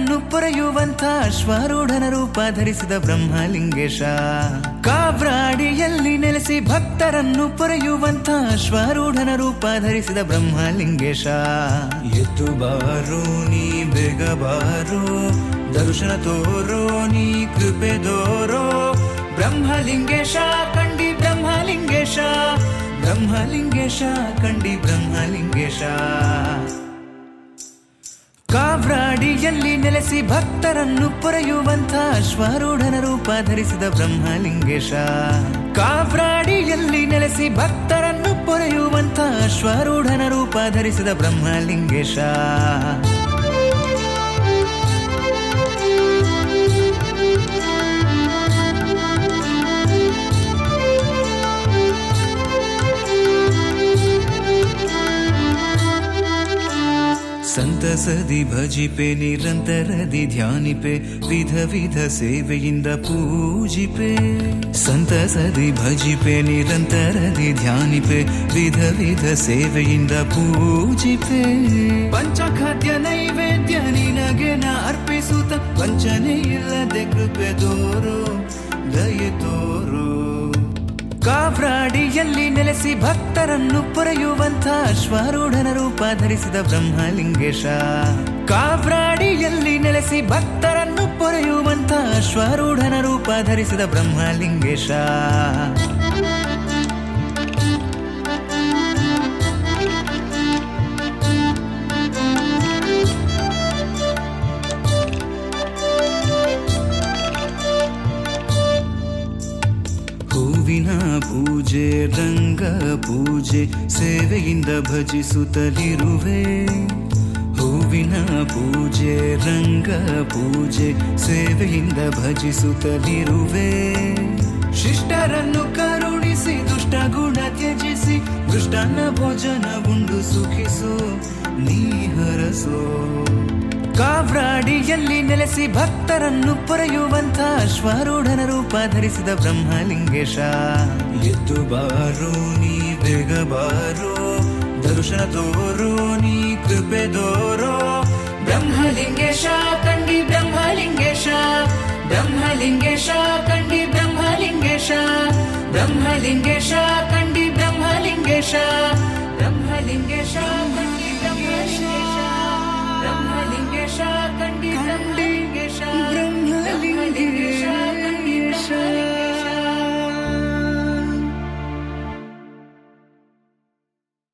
ಭಕ್ತರನ್ನು ಪೊರೆಯುವಂಥ ಅಶ್ವಾರೂಢನ ರೂಪ ಧರಿಸಿದ ಬ್ರಹ್ಮಲಿಂಗೇಶ. ಕಾವ್ರಾಡಿಯಲ್ಲಿ ನೆಲೆಸಿ ಭಕ್ತರನ್ನು ಪೊರೆಯುವಂಥ ಅಶ್ವಾರೂಢನ ರೂಪ ಧರಿಸಿದ ಬ್ರಹ್ಮಲಿಂಗೇಶ. ಎದ್ದು ಬಾರೋ ನೀ ಬೇಗ ಬಾರೋ, ದರ್ಶನ ತೋರೋ ನೀ ಕೃಪೆ ದೋರೋ, ಬ್ರಹ್ಮಲಿಂಗೇಶ ಕಂಡಿ ಬ್ರಹ್ಮಲಿಂಗೇಶ, ಬ್ರಹ್ಮಲಿಂಗೇಶ ಕಂಡಿ ಬ್ರಹ್ಮಲಿಂಗೇಶ. ಕಾವ್ರಾಡಿಯಲ್ಲಿ ನೆಲೆಸಿ ಭಕ್ತರನ್ನು ಪೊರೆಯುವಂಥ ಅಶ್ವಾರೂಢನ ರೂಪ ಧರಿಸಿದ ಬ್ರಹ್ಮಲಿಂಗೇಶ. ಕಾವ್ರಾಡಿಯಲ್ಲಿ ನೆಲೆಸಿ ಭಕ್ತರನ್ನು ಪೊರೆಯುವಂಥ ಅಶ್ವಾರೂಢನ ರೂಪ ಧರಿಸಿದ ಬ್ರಹ್ಮಲಿಂಗೇಶ. ಸಂತಸದಿ ಭಜಿಪೆ ನಿರಂತರದಿ ಧ್ಯಾನಿಪೆ, ವಿಧ ವಿಧ ಸೇವೆಯಿಂದ ಪೂಜಿಪೆ. ಸಂತಸದಿ ಭಜಿಪೆ ನಿರಂತರದಿ ಧ್ಯಾನಿಪೆ, ವಿಧ ವಿಧ ಸೇವೆಯಿಂದ ಪೂಜಿಪೆ. ಪಂಚಖಾದ್ಯ ನೈವೇದ್ಯ ನಿನಗೆ ನಾ ಅರ್ಪಿಸುತ್ತ, ವಂಚನೆ ಇಲ್ಲದೆ ಕೃಪೆ ತೋರೋ ದಯೆ ತೋರೋ. ಕಾವ್ರಾಡಿಯಲ್ಲಿ ನೆಲೆಸಿ ಭಕ್ತರನ್ನು ಪೊರೆಯುವಂಥ ಅಶ್ವಾರೂಢನ ರೂಪ ಧರಿಸಿದ ಬ್ರಹ್ಮಲಿಂಗೇಶ. ಕಾವ್ರಾಡಿಯಲ್ಲಿ ನೆಲೆಸಿ ಭಕ್ತರನ್ನು ಪೊರೆಯುವಂಥ ಅಶ್ವಾರೂಢನ ರೂಪ ಧರಿಸಿದ ಬ್ರಹ್ಮಲಿಂಗೇಶ. ಹೂವಿನ ಪೂಜೆ ರಂಗ ಪೂಜೆ ಸೇವೆಯಿಂದ ಭಜಿಸುತ್ತಲಿರುವೆ. ಹೂವಿನ ಪೂಜೆ ರಂಗ ಪೂಜೆ ಸೇವೆಯಿಂದ ಭಜಿಸುತ್ತಲಿರುವೆ. ಶಿಷ್ಟರನ್ನು ಕರುಣಿಸಿ ದುಷ್ಟ ಗುಣ ತ್ಯಜಿಸಿ, ದುಷ್ಟನ ಭೋಜನ ಉಂಡು ಸುಖಿಸು ನೀ ಹರಸೋ. ಕಾವ್ರಾಡಿಯಲ್ಲಿ ನೆಲೆಸಿ ಭಕ್ತರನ್ನು ಪೊರೆಯುವಂಥ ಅಶ್ವಾರೂಢನ ರೂಪ ಧರಿಸಿದ ಬ್ರಹ್ಮಲಿಂಗೇಶ. ಎದ್ದು ಬಾರೋ ನೀ ಬೇಗ ಬಾರೋ, ದರ್ಶನ ತೋರೋ ನೀ ಕೃಪೆ ದೋರೋ, ಬ್ರಹ್ಮಲಿಂಗೇಶ ಕಂಡಿ ಬ್ರಹ್ಮಲಿಂಗೇಶ, ಬ್ರಹ್ಮಲಿಂಗೇಶ ಕಂಡಿ ಬ್ರಹ್ಮಲಿಂಗೇಶ, ಬ್ರಹ್ಮಲಿಂಗೇಶ ಕಂಡಿ ಬ್ರಹ್ಮಲಿಂಗೇಶ.